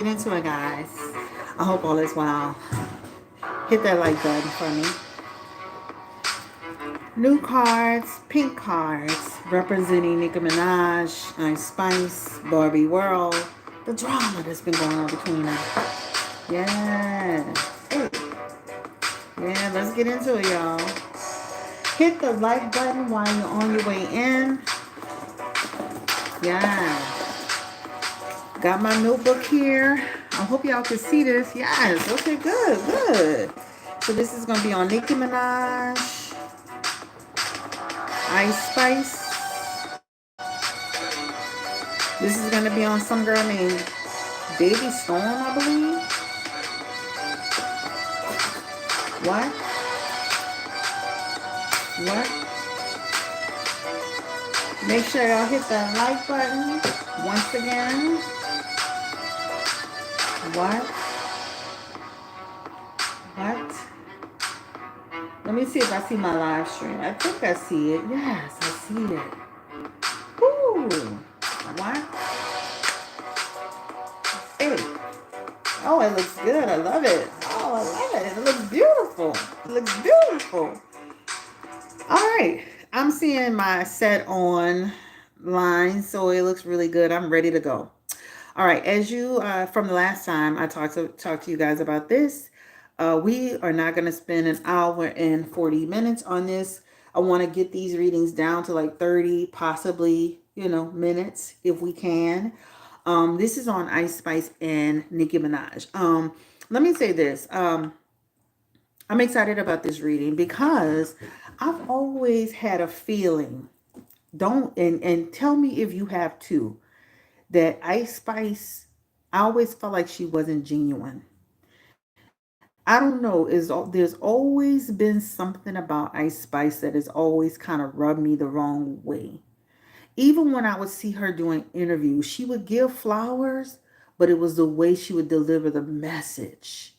Into it, guys. I hope all is well. Hit that like button for me. New cards, pink cards, representing Nicki Minaj, Ice Spice, Barbie World, the drama that's been going on between them. Yeah. Hey. Yeah, let's get into it, y'all. Hit the like button while you're on your way in. Yeah. Got my notebook here. I hope y'all can see this. Yes. Okay, good, good. So this is going to be on Nicki Minaj, Ice Spice. This is going to be on some girl named Baby Storm, I believe. What? What? Make sure y'all hit that like button once again. What? What? Let me see if I see my live stream. I think I see it. Yes, I see it. Ooh. What? Hey. Oh, it looks good. I love it. Oh, I love it. It looks beautiful. It looks beautiful. All right. I'm seeing my set on line, so it looks really good. I'm ready to go. All right. As you from the last time I talked to you guys about this, we are not going to spend an hour and 40 minutes on this. I want to get these readings down to like 30, possibly, minutes if we can. This is on Ice Spice and Nicki Minaj. Let me say this. I'm excited about this reading because I've always had a feeling, don't and tell me if you have too, that Ice Spice, I always felt like she wasn't genuine. I don't know, there's always been something about Ice Spice that has always kind of rubbed me the wrong way. Even when I would see her doing interviews, she would give flowers, but it was the way she would deliver the message.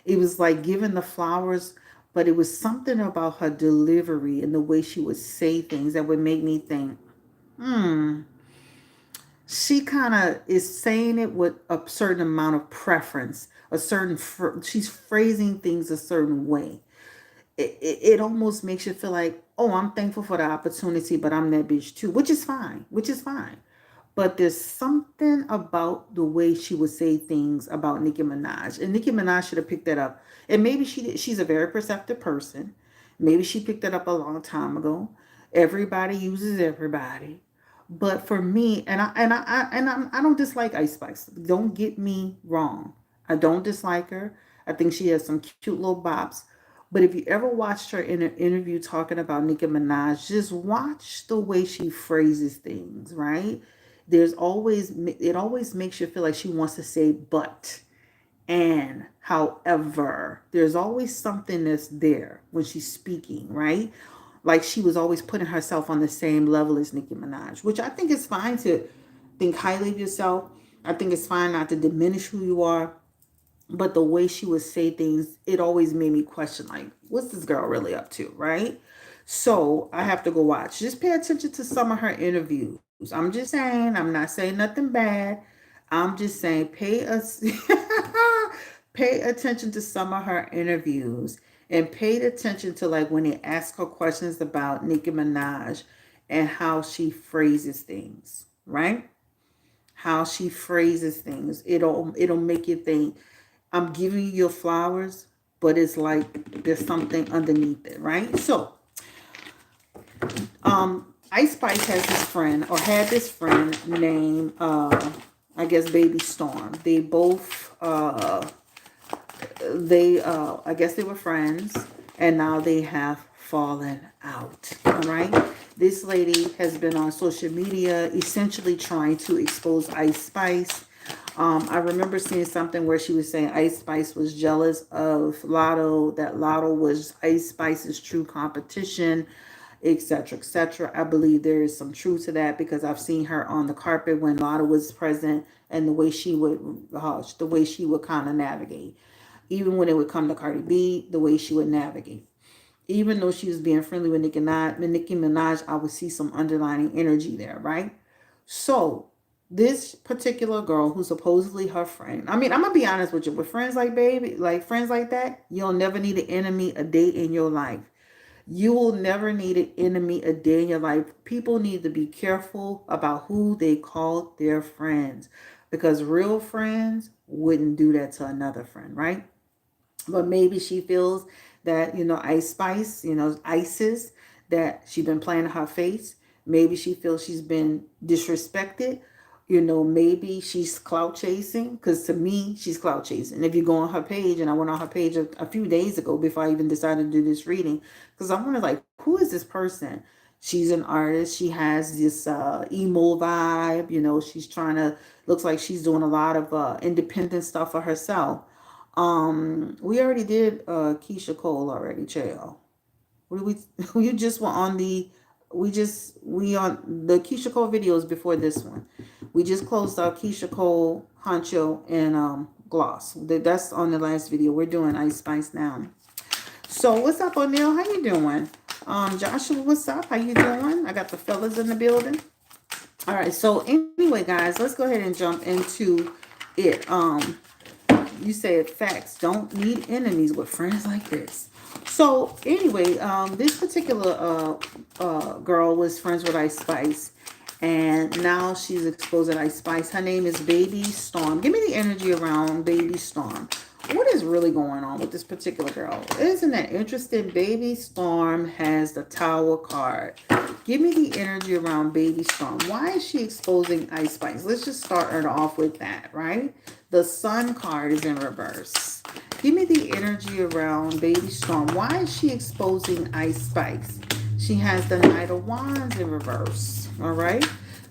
It was like giving the flowers, but it was something about her delivery and the way she would say things that would make me think, hmm, she kind of is saying it with a certain amount of preference, she's phrasing things a certain way. It almost makes you feel like, oh, I'm thankful for the opportunity, but I'm that bitch too, which is fine. But there's something about the way she would say things about Nicki Minaj, and Nicki Minaj should have picked that up. And maybe she did. She's a very perceptive person. Maybe she picked that up a long time ago. Everybody uses everybody. But for me, I don't dislike Ice Spice. Don't get me wrong. I don't dislike her. I think she has some cute little bops. But if you ever watched her in an interview talking about Nicki Minaj, just watch the way she phrases things, right? It always makes you feel like she wants to say but and however. There's always something that's there when she's speaking, right? Like she was always putting herself on the same level as Nicki Minaj, which I think is fine to think highly of yourself. I think it's fine not to diminish who you are, but the way she would say things, it always made me question, like, what's this girl really up to, right? So I have to go watch. Just pay attention to some of her interviews. I'm just saying, I'm not saying nothing bad. I'm just saying, pay attention to some of her interviews and pay attention to like when they ask her questions about Nicki Minaj and how she phrases things, right? How she phrases things. It'll make you think, I'm giving you your flowers, but it's like there's something underneath it, right? So, Ice Spice has this friend, or had this friend named, I guess, Baby Storm. I guess they were friends, and now they have fallen out. All right. This lady has been on social media essentially trying to expose Ice Spice. I remember seeing something where she was saying Ice Spice was jealous of Lotto, that Lotto was Ice Spice's true competition, etc., etc. I believe there is some truth to that because I've seen her on the carpet when Lotto was present and the way she would kind of navigate. Even when it would come to Cardi B, the way she would navigate. Even though she was being friendly with Nicki Minaj, I would see some underlying energy there, right? So This particular girl who's supposedly her friend. I mean, I'm gonna be honest with you. With friends like baby, like friends like that, you'll never need an enemy a day in your life. You will never need an enemy a day in your life. People need to be careful about who they call their friends, because real friends wouldn't do that to another friend, right? But maybe she feels that, Ice Spice, Isis, that she been playing in her face. Maybe she feels she's been disrespected. Maybe she's clout chasing, because to me she's clout chasing. If you go on her page, and I went on her page a few days ago before I even decided to do this reading, because I wanted, like, who is this person? She's an artist. She has this emo vibe. She's trying to, looks like she's doing a lot of independent stuff for herself. We already did Keisha Cole already, Chael. What did we you just were on the we on the Keisha Cole videos before this one. We just closed out Keisha Cole, Honcho, and Gloss. That's on the last video. We're doing Ice Spice now. So what's up, O'Neil? How you doing? Joshua, what's up? How you doing? I got the fellas in the building. All right, so anyway, guys, let's go ahead and jump into it. You said facts. Don't need enemies with friends like this. So anyway, this particular girl was friends with Ice Spice, and now she's exposing Ice Spice. Her name is Baby Storm. Give me the energy around Baby Storm. What is really going on with this particular girl? Isn't that interesting? Baby Storm has the Tower card. Give me the energy around Baby Storm. Why is she exposing Ice Spice? Let's just start her off with that, right? The Sun card is in reverse. Give me the energy around Baby Storm. Why is she exposing Ice Spice? She has the Knight of Wands in reverse. All right.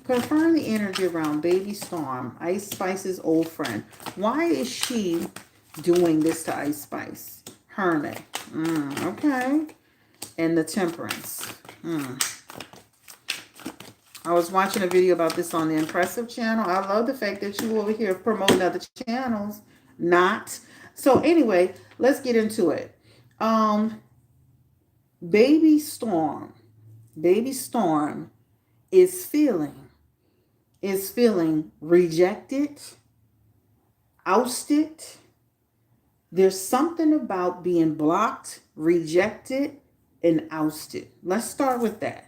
Confirm the energy around Baby Storm, Ice Spice's old friend. Why is she doing this to Ice Spice? Hermit. Okay. And the Temperance. I was watching a video about this on the Impressive channel. I love the fact that you over here promoting other channels. Not. So anyway, let's get into it. Baby Storm. Baby Storm is feeling rejected, ousted. There's something about being blocked, rejected, and ousted. Let's start with that.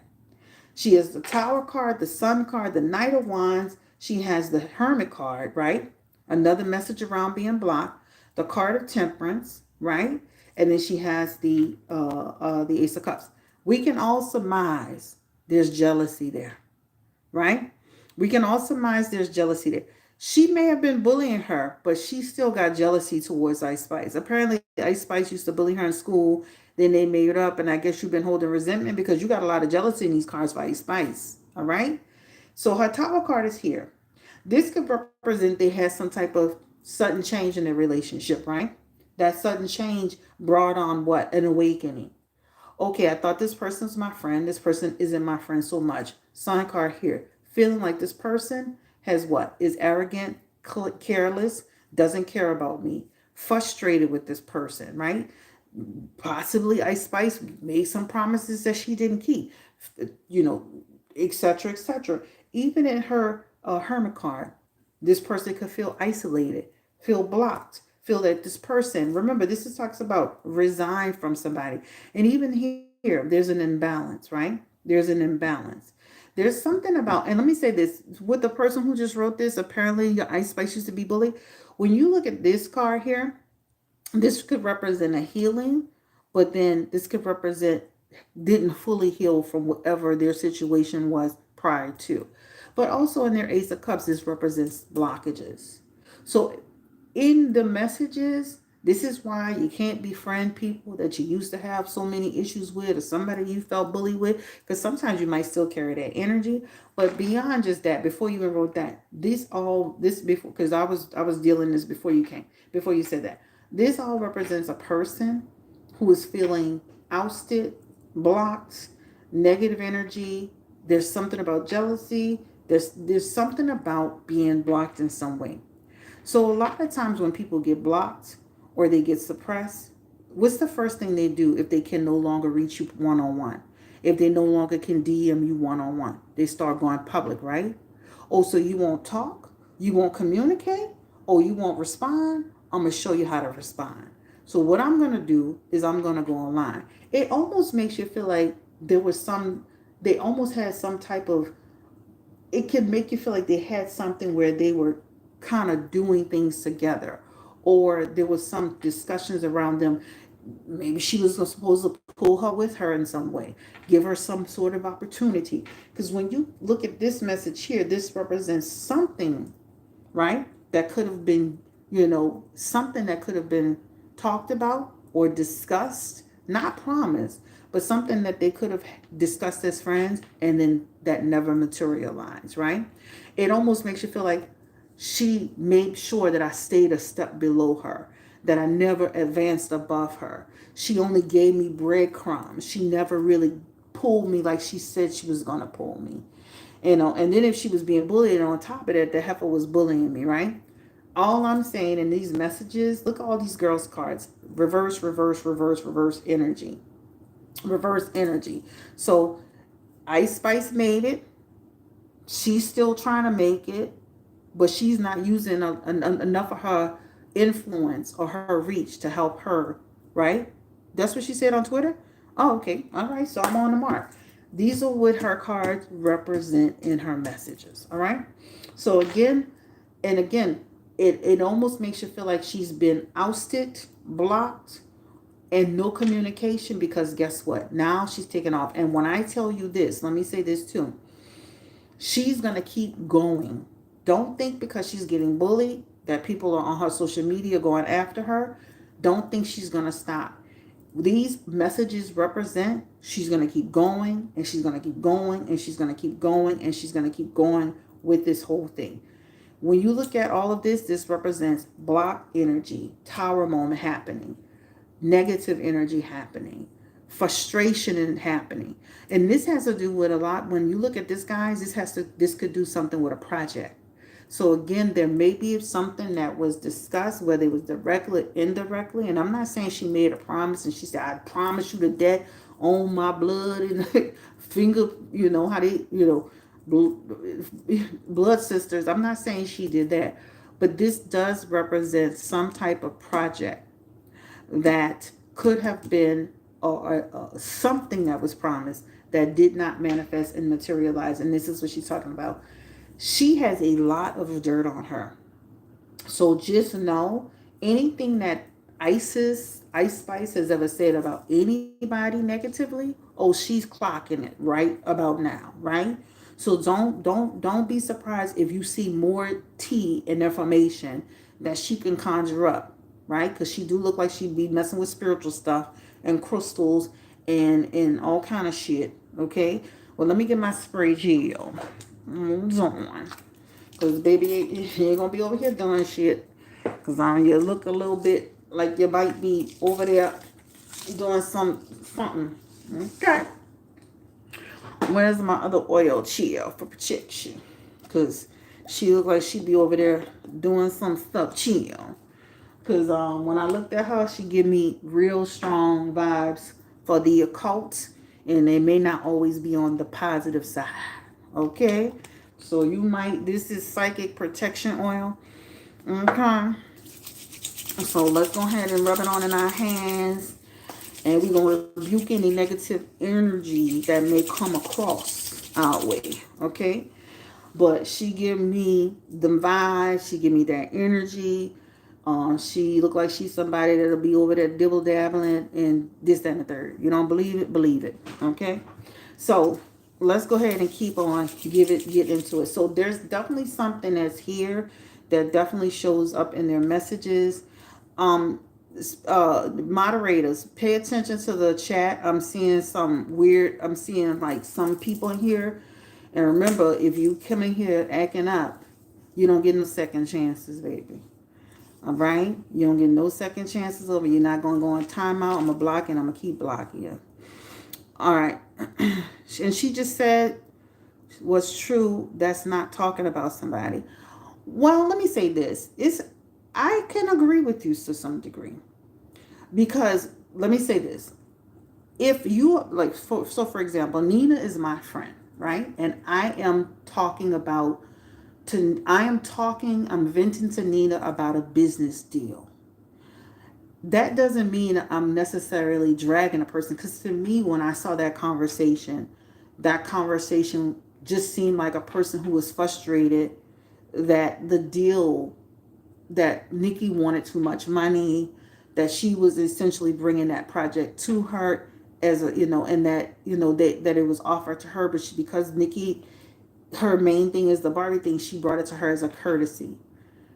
She has the Tower card, the Sun card, the Knight of Wands. She has the Hermit card, right? Another message around being blocked. The card of Temperance, right? And then she has the Ace of Cups. We can all surmise there's jealousy there, right? We can all surmise there's jealousy there. She may have been bullying her, but she still got jealousy towards Ice Spice. Apparently, Ice Spice used to bully her in school. Then they made up, and I guess you've been holding resentment because you got a lot of jealousy in these cards for Ice Spice. All right? So her Tower card is here. This could represent they had some type of sudden change in their relationship, right? That sudden change brought on what? An awakening. Okay, I thought this person's my friend. This person isn't my friend so much. Sun card here. Feeling like this person has what? Is arrogant, careless, doesn't care about me. Frustrated with this person, right? Possibly Ice Spice made some promises that she didn't keep, etc., etc. Even in her Hermit card, this person could feel isolated, feel blocked, feel that this person, remember, this is talks about resign from somebody. And even here, there's an imbalance, right? There's an imbalance. There's something about, and let me say this, with the person who just wrote this, apparently your Ice Spice used to be bullied. When you look at this card here, this could represent a healing, but then this could represent didn't fully heal from whatever their situation was prior to. But also in their Ace of Cups, this represents blockages. So in the messages, this is why you can't befriend people that you used to have so many issues with, or somebody you felt bullied with, because sometimes you might still carry that energy. But beyond just that, before you even wrote that, this before, because I was dealing this before you came, before you said that. This all represents a person who is feeling ousted, blocked, negative energy. There's something about jealousy. There's something about being blocked in some way. So a lot of times when people get blocked or they get suppressed, what's the first thing they do if they can no longer reach you one-on-one? If they no longer can DM you one-on-one, they start going public, right? Oh, so you won't talk? You won't communicate? Oh, you won't respond? I'm going to show you how to respond. So what I'm going to do is I'm going to go online. It almost makes you feel like they almost had some type of, it could make you feel like they had something where they were kind of doing things together, or there was some discussions around them. Maybe she was supposed to pull her with her in some way, give her some sort of opportunity. Because when you look at this message here, this represents something, right? That could have been, something that could have been talked about or discussed, not promised, but something that they could have discussed as friends, and then that never materialized, right? It almost makes you feel like she made sure that I stayed a step below her, that I never advanced above her. She only gave me breadcrumbs. She never really pulled me like she said she was going to pull me. And then if she was being bullied, on top of that, the heifer was bullying me, right? All I'm saying in these messages, look at all these girls' cards. Reverse, reverse, reverse, reverse energy. Reverse energy. So Ice Spice made it. She's still trying to make it, but she's not using enough of her influence or her reach to help her, right? That's what she said on Twitter. Oh, okay. All right. So I'm on the mark. These are what her cards represent in her messages. All right. So again, and again, it almost makes you feel like she's been ousted, blocked, and no communication, because guess what? Now she's taken off. And when I tell you this, let me say this too. She's going to keep going. Don't think because she's getting bullied that people are on her social media going after her. Don't think she's going to stop. These messages represent she's going to keep going, and she's going to keep going, and she's going to keep going, and she's going to keep going with this whole thing. When you look at all of this, this represents block energy, tower moment happening, negative energy happening, frustration happening. And this has to do with a lot. When you look at this, guys, this could do something with a project. So again, there may be something that was discussed, whether it was directly or indirectly. And I'm not saying she made a promise and she said, I promise you to death on my blood and finger, how they, blood sisters. I'm not saying she did that. But this does represent some type of project that could have been something that was promised that did not manifest and materialize. And this is what she's talking about. She has a lot of dirt on her. So just know, anything that Ice Spice has ever said about anybody negatively, oh, she's clocking it right about now, right? So don't be surprised if you see more tea and information that she can conjure up, right? Because she do look like she'd be messing with spiritual stuff and crystals and all kind of shit. Okay. Well, let me get my spray gel. Hold on. Because baby, you ain't gonna be over here doing shit. Because you look a little bit like you might be over there doing something. Okay. Where's my other oil chill for protection? Because she look like she'd be over there doing some stuff chill. Because when I looked at her, she give me real strong vibes for the occult. And they may not always be on the positive side. Okay? So this is psychic protection oil. Okay? So let's go ahead and rub it on in our hands. And we're going to rebuke any negative energy that may come across our way. Okay? But she give me the vibes. She give me that energy. She look like she's somebody that'll be over there dibble dabbling and this, that, and the third. You don't believe it? Believe it. Okay? So let's go ahead and keep on. Get into it. So there's definitely something that's here that definitely shows up in their messages. Moderators, pay attention to the chat. I'm seeing like some people in here. And remember, if you come in here acting up, you don't get no second chances, baby. All right? You don't get no second chances over. You're not going to go on timeout. I'm going to block and I'm going to keep blocking you. All right. And she just said what's true. That's not talking about somebody. Well, let me say this. I can agree with you to some degree. Because, let me say this. If you, like, for example, Nina is my friend, right? And I am talking about I'm venting to Nina about a business deal. That doesn't mean I'm necessarily dragging a person, because to me, when I saw that conversation just seemed like a person who was frustrated that the deal, that Nicki wanted too much money, that she was essentially bringing that project to her as a, and that, that it was offered to her, but because Nicki, her main thing is the Barbie thing, she brought it to her as a courtesy.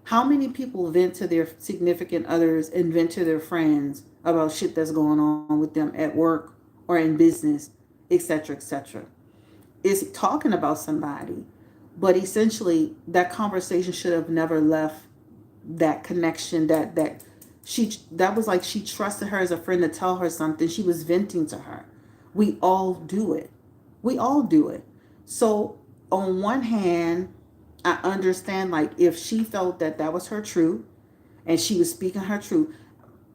How many people vent to their significant others and vent to their friends about shit that's going on with them at work or in business, etc., etc.? Is talking about somebody, but essentially that conversation should have never left that connection, that was like she trusted her as a friend to tell her something. She was venting to her. We all do it. We all do it. So on one hand, I understand, like, if she felt that that was her truth and she was speaking her truth.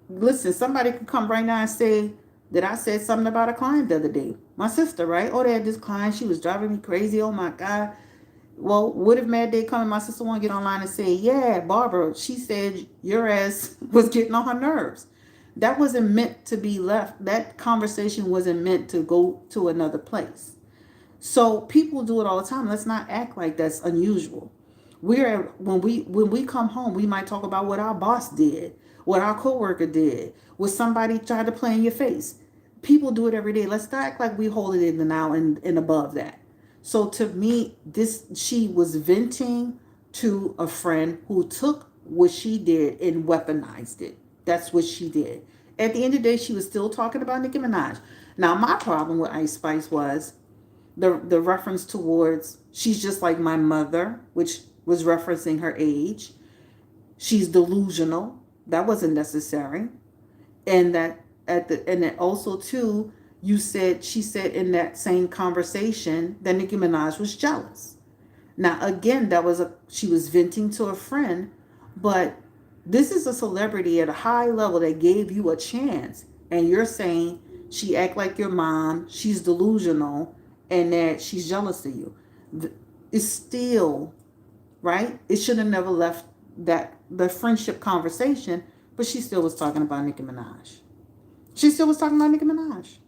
Listen, somebody could come right now and say that I said something about a client the other day. My sister, right? Oh, they had this client. She was driving me crazy. Oh my God. Well, what if Mad Day come and my sister want to get online and say, yeah, Barbara, she said your ass was getting on her nerves. That wasn't meant to be left. That conversation wasn't meant to go to another place. So people do it all the time. Let's not act like that's unusual. When we come home, we might talk about what our boss did, what our coworker did, what somebody tried to play in your face. People do it every day. Let's not act like we hold it in the now and above that. So to me, this she was venting to a friend who took what she did and weaponized it. That's what she did. At the end of the day, she was still talking about Nicki Minaj. Now, my problem with Ice Spice was the reference towards she's just like my mother, which was referencing her age. She's delusional. That wasn't necessary. And that and then also too, she said in that same conversation that Nicki Minaj was jealous. Now again, she was venting to a friend, but this is a celebrity at a high level that gave you a chance, and you're saying she act like your mom, she's delusional, and that she's jealous of you. It's still right. It should have never left that the friendship conversation, but she still was talking about Nicki Minaj. She still was talking about Nicki Minaj.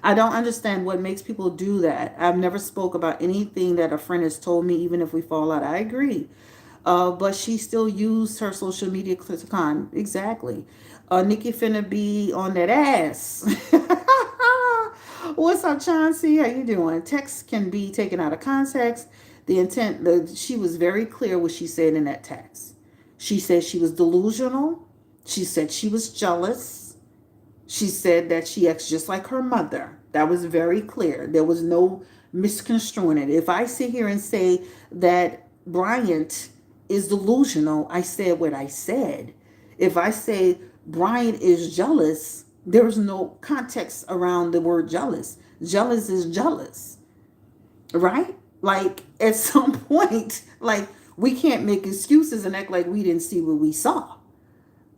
I don't understand what makes people do that. I've never spoke about anything that a friend has told me, even if we fall out. I agree. But she still used her social media to con. Exactly. Nikki finna be on that ass. What's up, Chauncey? How you doing? Text can be taken out of context. She was very clear what she said in that text. She said she was delusional. She said she was jealous. She said that she acts just like her mother. That was very clear. There was no misconstruing it. If I sit here and say that Bryant is delusional, I said what I said. If I say Bryant is jealous, there's no context around the word jealous. Jealous is jealous, right? Like at some point, like we can't make excuses and act like we didn't see what we saw.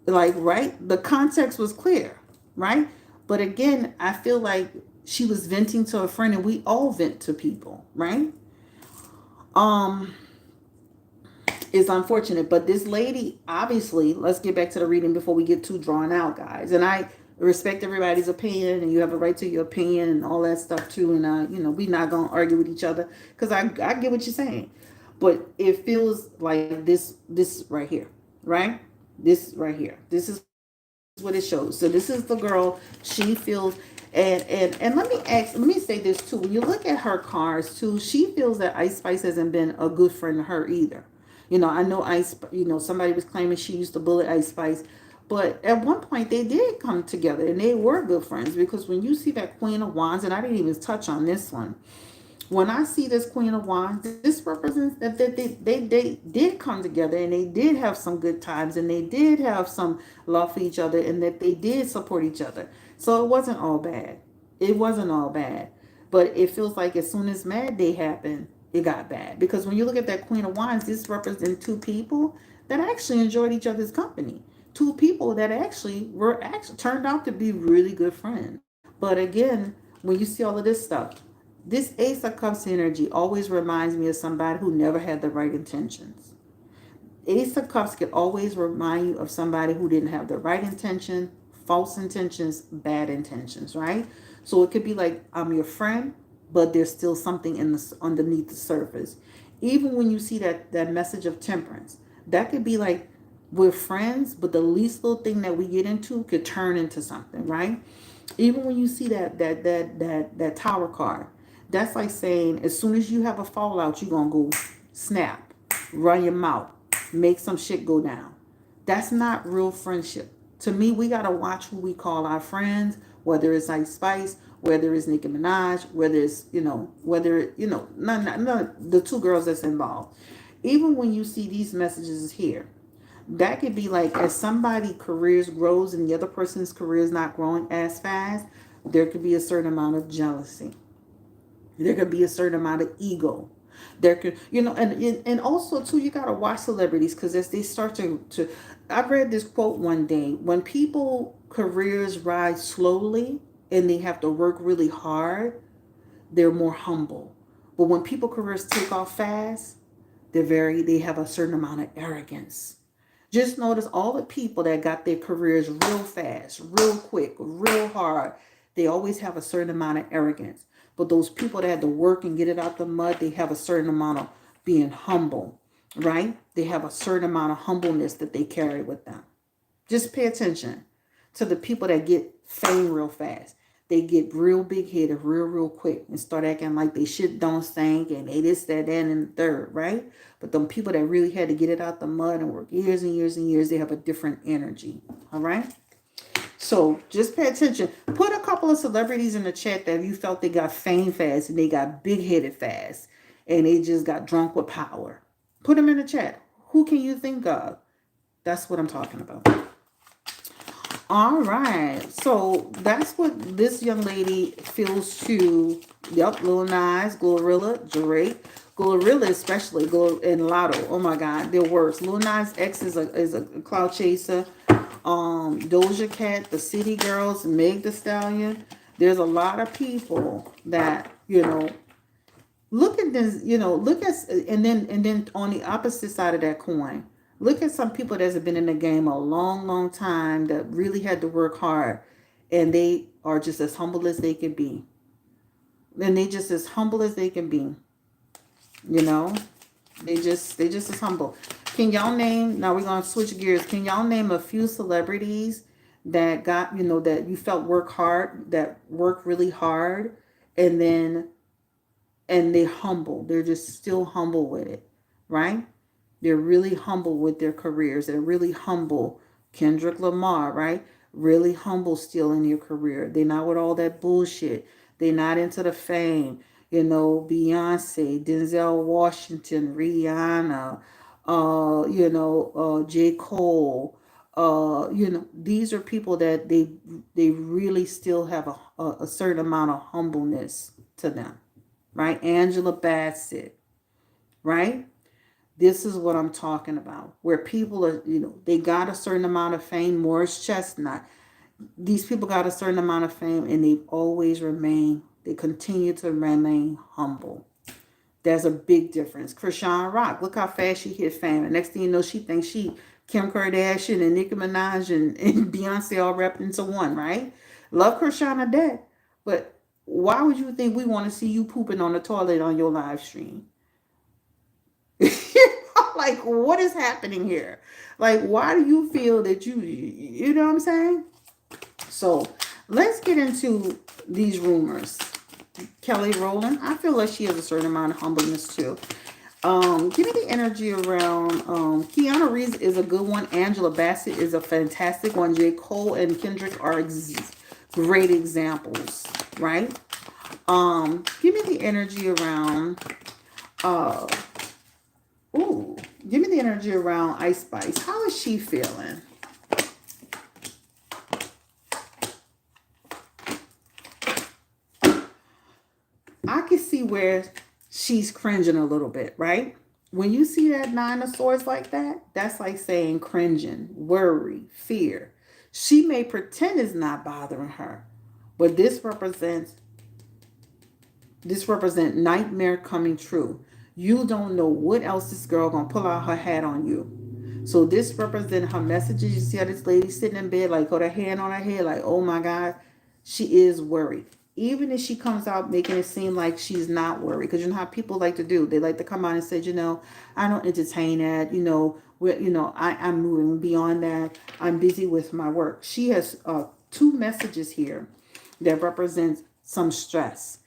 Like, right? The context was clear, right? But again, I feel like she was venting to a friend, and we all vent to people, right? Um, it's unfortunate, but this lady, obviously, let's get back to the reading before we get too drawn out, guys. And I respect everybody's opinion, and you have a right to your opinion and all that stuff too. And we're not gonna argue with each other because I get what you're saying, but it feels like this right here, right? This right here. This is what it shows. So this is the girl. She feels, and let me say this too. When you look at her cards too, she feels that Ice Spice hasn't been a good friend to her either. I know somebody was claiming she used to bully Ice Spice, but at one point they did come together and they were good friends, because when you see that Queen of Wands, and I didn't even touch on this one, when I see this Queen of Wands, this represents that they did come together and they did have some good times and they did have some love for each other and that they did support each other. So it wasn't all bad. It wasn't all bad. But it feels like as soon as Mad Day happened, it got bad. Because when you look at that Queen of Wands, this represents two people that actually enjoyed each other's company. Two people that actually turned out to be really good friends. But again, when you see all of this stuff, This Ace of Cups energy always reminds me of somebody who never had the right intentions. Ace of Cups can always remind you of somebody who didn't have the right intention, false intentions, bad intentions, right? So it could be like, I'm your friend, but there's still something in the underneath the surface. Even when you see that message of temperance, that could be like, we're friends, but the least little thing that we get into could turn into something, right? Even when you see that tower card, that's like saying as soon as you have a fallout, you're gonna go snap, run your mouth, make some shit go down. That's not real friendship. To me, we gotta watch who we call our friends, whether it's Ice Spice, whether it's Nicki Minaj, whether it's none the two girls that's involved. Even when you see these messages here, that could be like as somebody careers grows and the other person's career is not growing as fast, there could be a certain amount of jealousy. There could be a certain amount of ego. There could, and also too, you gotta watch celebrities because as they start to I read this quote one day: when people careers rise slowly and they have to work really hard, they're more humble. But when people careers take off fast, they have a certain amount of arrogance. Just notice all the people that got their careers real fast, real quick, real hard. They always have a certain amount of arrogance. But those people that had to work and get it out the mud, they have a certain amount of being humble, right? They have a certain amount of humbleness that they carry with them. Just pay attention to the people that get fame real fast. They get real big headed real quick and start acting like they shit don't stink and they this, that, and the third, right? But them people that really had to get it out the mud and work years and years and years, they have a different energy. All right? So just pay attention. Put a couple of celebrities in the chat that you felt they got fame fast and they got big headed fast and they just got drunk with power. Put them in the chat. Who can you think of? That's what I'm talking about. All right. So that's what this young lady feels to, yep, Lil Nas, Glorilla, Drake. Glorilla especially, and Lotto. Oh my God, they're worse. Lil Nas X is a cloud chaser. Doja Cat, the City Girls, Meg The Stallion. There's a lot of people that, look at this, look at, and then on the opposite side of that coin, look at some people that's been in the game a long time that really had to work hard, and they are just as humble as they can be. And they just as humble as they can be. You know, they just as humble. Can y'all name? Now we're gonna switch gears. Can y'all name a few celebrities that got that you felt that work really hard, and then and they're humble. They're just still humble with it, right? They're really humble with their careers. They're really humble. Kendrick Lamar, right? Really humble still in your career. They're not with all that bullshit. They're not into the fame. Beyonce, Denzel Washington, Rihanna, J. Cole. These are people that they really still have a certain amount of humbleness to them, right? Angela Bassett, right? This is what I'm talking about. Where people are, they got a certain amount of fame. Morris Chestnut. These people got a certain amount of fame and they continue to remain humble. There's a big difference. Krishan Rock, look how fast she hit fame. And next thing you know, she thinks Kim Kardashian and Nicki Minaj and Beyonce all wrapped into one, right? Love Krishan to death. But why would you think we want to see you pooping on the toilet on your live stream? Like, what is happening here? Like, why do you feel that you know what I'm saying? So let's get into these rumors. Kelly Rowland, I feel like she has a certain amount of humbleness too. Give me the energy around Keanu Reeves is a good one. Angela Bassett is a fantastic one. J. Cole and Kendrick are great examples, right? Give me the energy around give me the energy around Ice Spice. How is she feeling? I can see where she's cringing a little bit, right? When you see that Nine of Swords like that, that's like saying cringing, worry, fear. She may pretend it's not bothering her, but this represents This represent nightmare coming true. You don't know what else this girl gonna pull out her hat on you. So this represent her messages. You see how this lady sitting in bed, like, got her hand on her head, like, oh my God, she is worried. Even if she comes out making it seem like she's not worried, because you know how people like to do. They like to come out and say, I don't entertain that. I'm moving beyond that. I'm busy with my work. She has two messages here that represents some stress.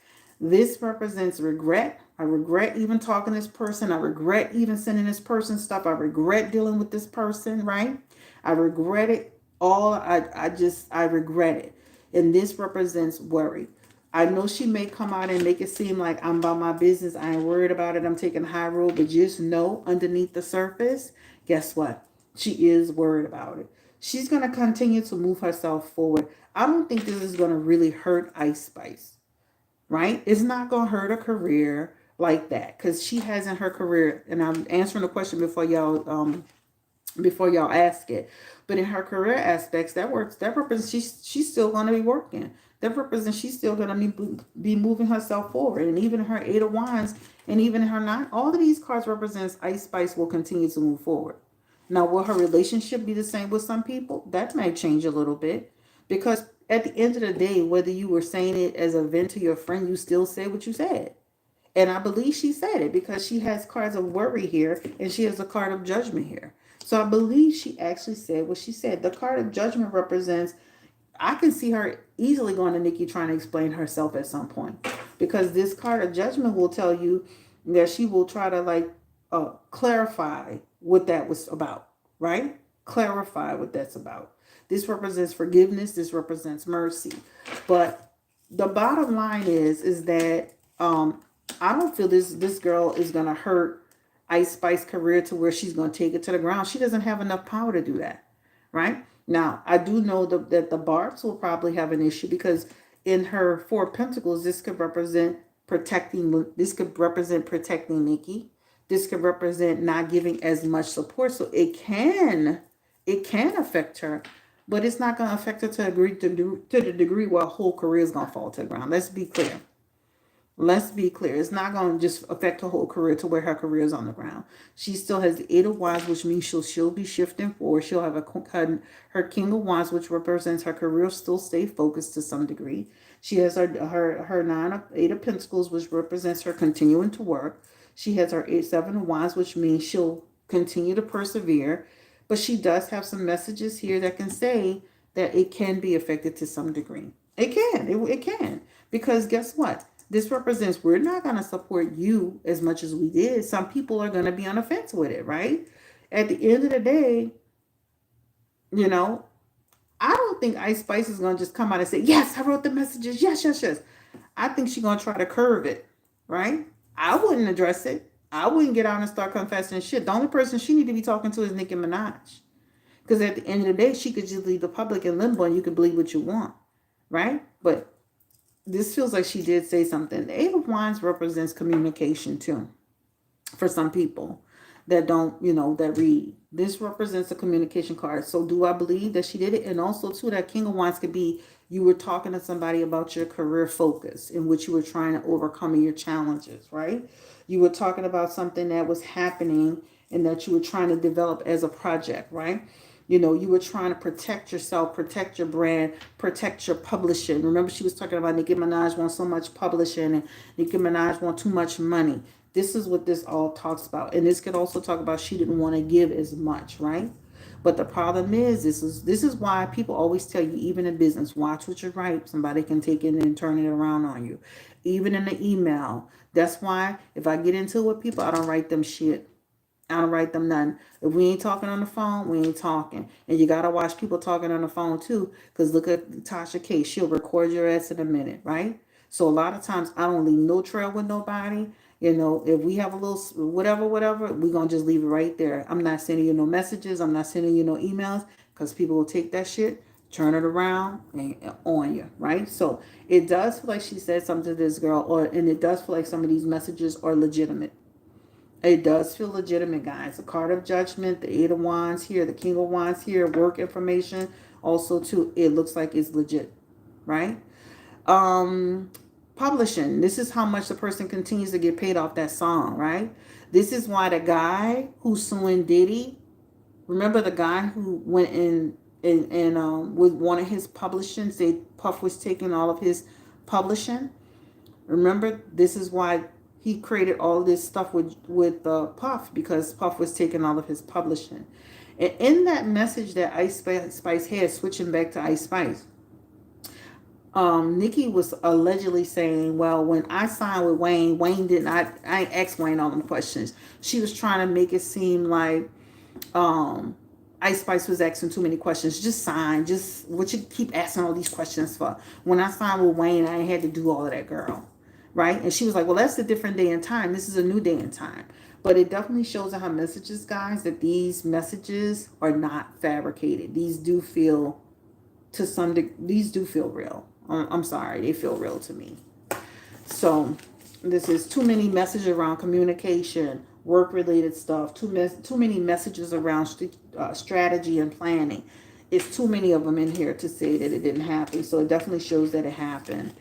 This represents regret. I regret even talking to this person. I regret even sending this person stuff. I regret dealing with this person, right? I regret it all. I regret it. And this represents worry. I know she may come out and make it seem like I'm about my business. I ain't worried about it. I'm taking the high road. But just know underneath the surface, guess what? She is worried about it. She's going to continue to move herself forward. I don't think this is going to really hurt Ice Spice, right? It's not going to hurt her career like that because she has in her career, and I'm answering the question before y'all ask it. But in her career aspects, that works. That represents she's still going to be working. That represents she's still going to be moving herself forward. And even her Eight of Wands and even her Nine, all of these cards represents Ice Spice will continue to move forward. Now, will her relationship be the same with some people? That may change a little bit because at the end of the day, whether you were saying it as a vent to your friend, you still said what you said. And I believe she said it because she has cards of worry here and she has a card of judgment here. So I believe she actually said what she said. The card of judgment represents, I can see her easily going to Nicki trying to explain herself at some point. Because this card of judgment will tell you that she will try to clarify what that was about, right? Clarify what that's about. This represents forgiveness. This represents mercy. But the bottom line is that I don't feel this girl is gonna hurt Ice Spice career to where she's gonna take it to the ground. She doesn't have enough power to do that, right? Now I do know that the Barbs will probably have an issue because in her Four of Pentacles, this could represent protecting. This could represent protecting Nicki. This could represent not giving as much support. So it can affect her, but it's not going to affect her to the degree where her whole career is going to fall to the ground. Let's be clear. Let's be clear. It's not going to just affect her whole career to where her career is on the ground. She still has the Eight of Wands, which means she'll be shifting forward. She'll have her King of Wands, which represents her career still stay focused to some degree. She has her Eight of Pentacles, which represents her continuing to work. She has her Seven of Wands, which means she'll continue to persevere. But she does have some messages here that can say that it can be affected to some degree. It can. It can. Because guess what? This represents we're not going to support you as much as we did. Some people are going to be on the fence with it, right? At the end of the day, you know, I don't think Ice Spice is going to just come out and say, yes, I wrote the messages. Yes, yes, yes. I think she's going to try to curve it, right? I wouldn't address it. I wouldn't get out and start confessing shit. The only person she need to be talking to is Nicki Minaj. Because at the end of the day, she could just leave the public in limbo and you can believe what you want, right? But this feels like she did say something. The Eight of Wands represents communication too, for some people that don't, that read. This represents a communication card. So do I believe that she did it? And also too, that King of Wands could be you were talking to somebody about your career focus in which you were trying to overcome your challenges, right? You were talking about something that was happening and that you were trying to develop as a project, right? You were trying to protect yourself, protect your brand, protect your publishing. Remember, she was talking about Nicki Minaj wants so much publishing and Nicki Minaj want too much money. This is what this all talks about. And this could also talk about she didn't want to give as much, right? But the problem is, this is why people always tell you, even in business, watch what you write. Somebody can take it and turn it around on you. Even in the email. That's why if I get into it with people, I don't write them shit. I don't write them none. If we ain't talking on the phone, we ain't talking. And you got to watch people talking on the phone too. Because look at Tasha K. She'll record your ass in a minute, right? So a lot of times I don't leave no trail with nobody. If we have a little whatever, we're going to just leave it right there. I'm not sending you no messages. I'm not sending you no emails. Because people will take that shit, turn it around and on you, right? So it does feel like she said something to this girl. And it does feel like some of these messages are legitimate. It does feel legitimate, guys. The card of judgment, the Eight of Wands here, the King of Wands here, work information. Also, too, it looks like it's legit, right? Um, publishing. This is how much the person continues to get paid off that song, right? This is why the guy who's suing Diddy, remember the guy who went in and with one of his publishings, they Puff was taking all of his publishing. Remember, this is why he created all this stuff with Puff, because Puff was taking all of his publishing. And in that message that Ice Spice had, switching back to Ice Spice, Nicki was allegedly saying, well, when I signed with Wayne, Wayne didn't, I ain't asked Wayne all them questions. She was trying to make it seem like Ice Spice was asking too many questions. Just sign. Just what you keep asking all these questions for? When I signed with Wayne, I ain't had to do all of that, girl. Right? And she was like, well, that's a different day and time. This is a new day and time. But it definitely shows in her messages, guys, that these messages are not fabricated. These do feel, to some degree, these do feel real. I'm sorry, they feel real to me. So this is too many messages around communication, work-related stuff, too many messages around strategy and planning. It's too many of them in here to say that it didn't happen. So it definitely shows that it happened.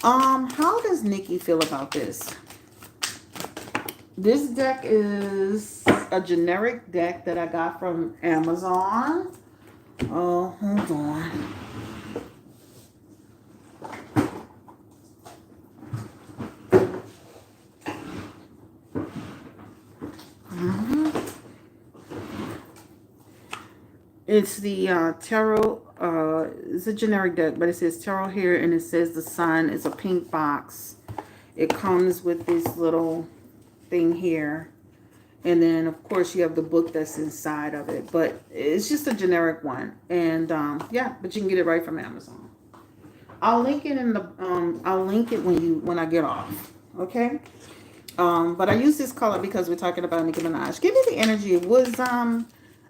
How does Nicki feel about this? This deck is a generic deck that I got from Amazon. Oh, hold on. It's the tarot. It's a generic deck, but it says tarot here, and it says the sun. It's a pink box. It comes with this little thing here, and then of course you have the book that's inside of it. But it's just a generic one, and yeah, but you can get it right from Amazon. I'll link it in the I'll link it when I get off. Okay. But I use this color because we're talking about Nicki Minaj. Give me the energy. Was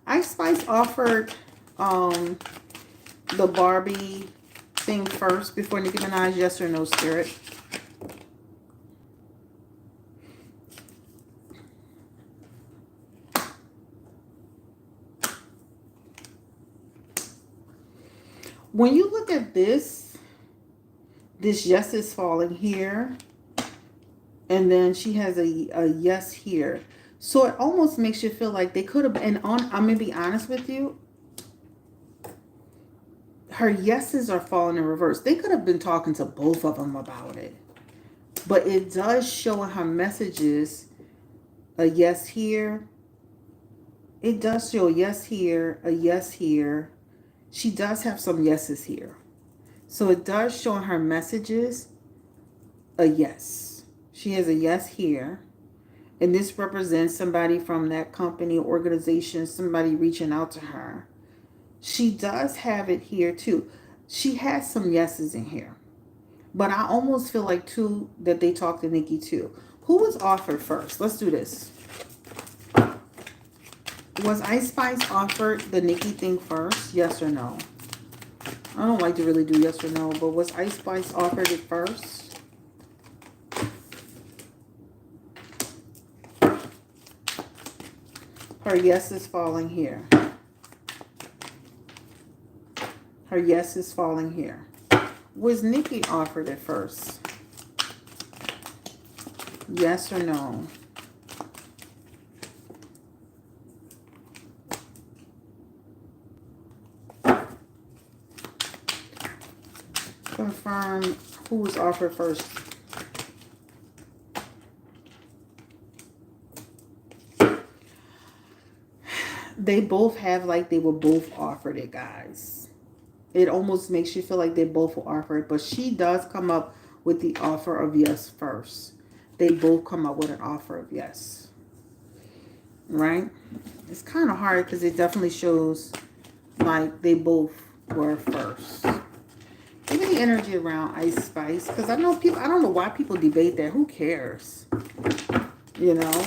Ice Spice offered the Barbie thing first before Nicki Minaj? Yes or no, Spirit? When you look at this yes is falling here. And then she has a yes here. So it almost makes you feel like they could have been on. I'm going to be honest with you. Her yeses are falling in reverse. They could have been talking to both of them about it. But it does show in her messages a yes here. It does show a yes here, a yes here. She does have some yeses here. So it does show in her messages a yes. She has a yes here. And this represents somebody from that company or organization, somebody reaching out to her. She does have it here too. She has some yeses in here. But I almost feel like too that they talked to Nicki too. Who was offered first? Let's do this. Was Ice Spice offered the Nicki thing first? Yes or no? I don't like to really do yes or no, but was Ice Spice offered it first? Her yes is falling here. Her yes is falling here. Was Nicki offered it first? Yes or no? Confirm who was offered first. They both have like they were both offered it, guys. It almost makes you feel like they both were offered, but she does come up with the offer of yes first. They both come up with an offer of yes. Right? It's kind of hard because it definitely shows like they both were first. Give me the energy around Ice Spice, because I know people, I don't know why people debate that. Who cares? You know?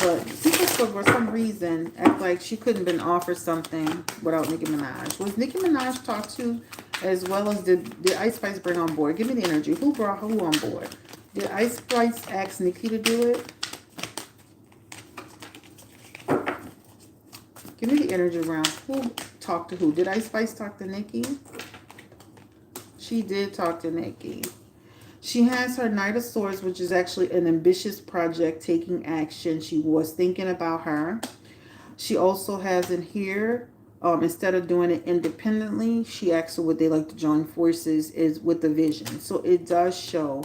But people for some reason act like she couldn't have been offered something without Nicki Minaj. Was Nicki Minaj talked to, as well as did Ice Spice bring on board? Give me the energy. Who brought who on board? Did Ice Spice ask Nicki to do it? Give me the energy around who talked to who. Did Ice Spice talk to Nicki? She did talk to Nicki. She has her Knight of Swords, which is actually an ambitious project taking action. She was thinking about her. She also has in here, instead of doing it independently, she actually would they like to join forces is with the vision. So it does show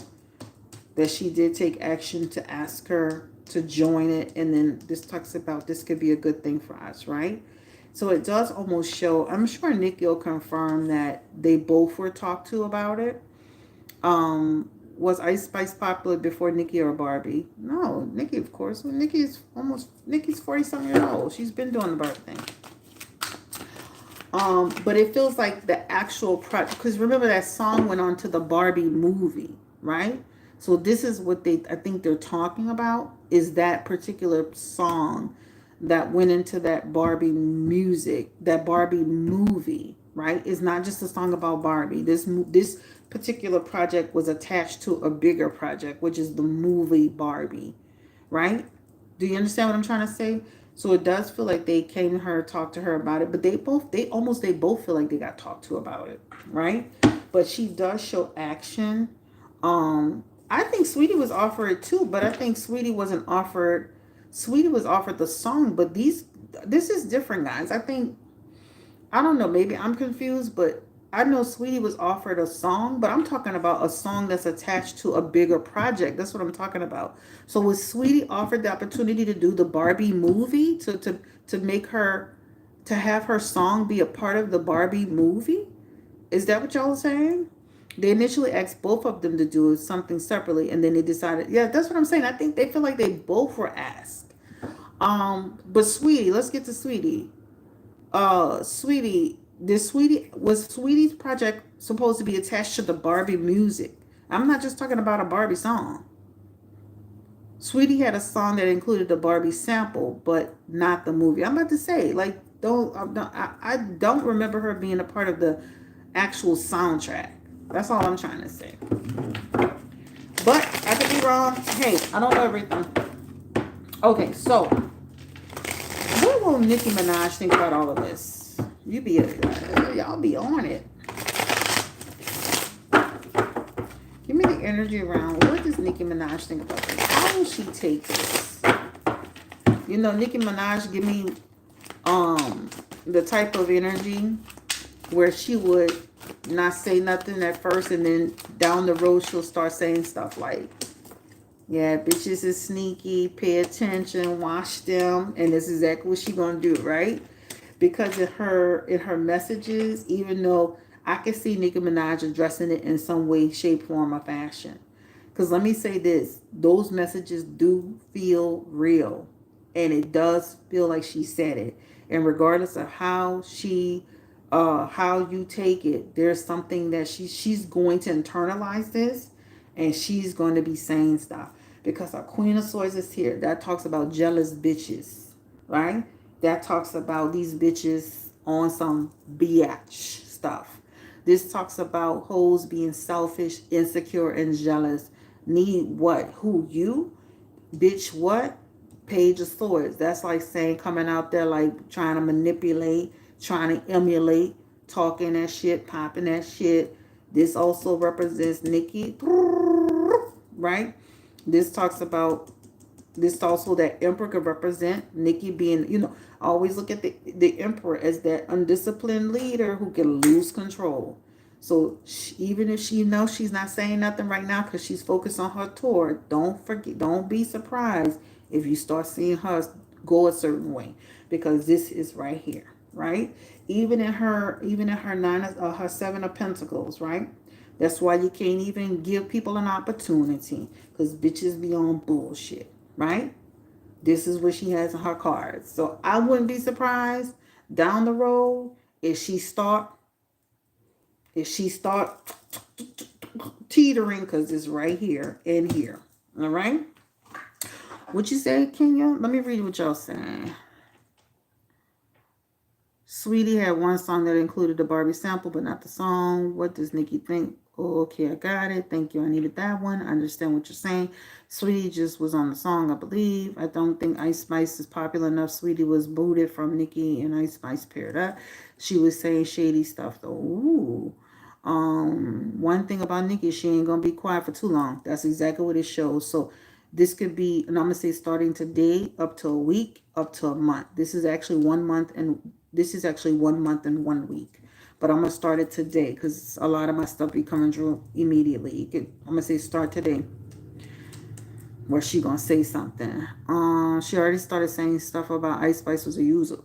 that she did take action to ask her to join it. And then this talks about this could be a good thing for us, right? So it does almost show, I'm sure Nikki will confirm that they both were talked to about it. Was Ice Spice popular before Nikki or Barbie? No, Nikki, of course. Well, Nikki's 40 something years old. She's been doing the Barbie thing. But it feels like the actual project, because remember that song went on to the Barbie movie, right? So this is what I think they're talking about is that particular song that went into that Barbie music, that Barbie movie, right? It's not just a song about Barbie. This particular project was attached to a bigger project, which is the movie Barbie, right? Do you understand what I'm trying to say? So it does feel like they came to her, talked to her about it, but they both feel like they got talked to about it, right? But she does show action. I think Sweetie was offered it too, but I think Sweetie wasn't offered. Sweetie was offered the song, but this is different, guys. I don't know. Maybe I'm confused, but I know Sweetie was offered a song, but I'm talking about a song that's attached to a bigger project. That's what I'm talking about. So was Sweetie offered the opportunity to do the Barbie movie to make her to have her song be a part of the Barbie movie? Is that what y'all are saying? They initially asked both of them to do something separately, and then they decided. Yeah, that's what I'm saying. I think they feel like they both were asked. But Sweetie, let's get to Sweetie. Sweetie, this Sweetie was Sweetie's project supposed to be attached to the Barbie music? I'm not just talking about a Barbie song. Sweetie had a song that included the Barbie sample, but not the movie. I'm about to say, like, I don't remember her being a part of the actual soundtrack. That's all I'm trying to say. But I could be wrong. Hey, I don't know everything. Okay, so what will Nicki Minaj think about all of this? Y'all be on it. Give me the energy around. What does Nicki Minaj think about this? How will she take this? You know, Nicki Minaj give me the type of energy where she would not say nothing at first, and then down the road she'll start saying stuff like, yeah, bitches is sneaky, pay attention, watch them, and this is exactly what she gonna do, right? Because in her messages, even though I can see Nicki Minaj addressing it in some way, shape, form, or fashion. Because let me say this, those messages do feel real. And it does feel like she said it. And regardless of how you take it, there's something that she's going to internalize this, and she's going to be saying stuff. Because our Queen of Swords is here. That talks about jealous bitches, right? That talks about these bitches on some biatch stuff. This talks about hoes being selfish, insecure, and jealous. Need what? Who? You? Bitch, what? Page of Swords. That's like saying coming out there like trying to manipulate, trying to emulate, talking that shit, popping that shit. This also represents Nikki, right? This talks about this also that Emperor could represent Nikki being, I always look at the Emperor as that undisciplined leader who can lose control. So even if she knows she's not saying nothing right now because she's focused on her tour, don't be surprised if you start seeing her go a certain way, because this is right here, right? Even in her her 7 of Pentacles, right? That's why you can't even give people an opportunity, because bitches be on bullshit, right? This is what she has in her cards. So I wouldn't be surprised down the road if she start teetering, because it's right here and here. All right. What you say, Kenya? Let me read what y'all saying. Sweetie had one song that included the Barbie sample, but not the song. What does Nikki think? Oh, okay, I got it. Thank you. I needed that one. I understand what you're saying. Sweetie just was on the song, I believe. I don't think Ice Spice is popular enough. Sweetie was booted from Nikki and Ice Spice paired up. She was saying shady stuff, though. Ooh. One thing about Nicki, she ain't gonna be quiet for too long. That's exactly what it shows. So this could be, and I'm gonna say starting today up to a week, up to a month. This is actually 1 month and 1 week. But I'm gonna start it today because a lot of my stuff be coming through immediately. I'm gonna say start today. Where she gonna say something? She already started saying stuff about Ice Spice was a user.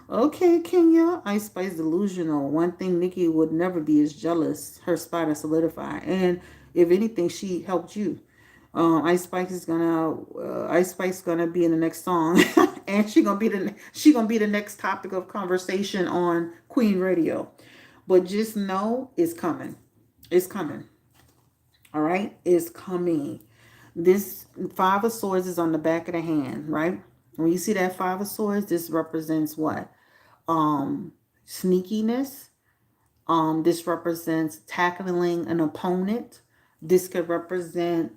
Okay, Kenya. Ice Spice delusional. One thing Nicki would never be is jealous. Her spot is solidified, and if anything, she helped you. Ice Spice gonna be in the next song, and she gonna be the next topic of conversation on Queen Radio. But just know it's coming. It's coming. All right, it's coming. This Five of Swords is on the back of the hand, right? When you see that Five of Swords, this represents what? Sneakiness. This represents tackling an opponent. This could represent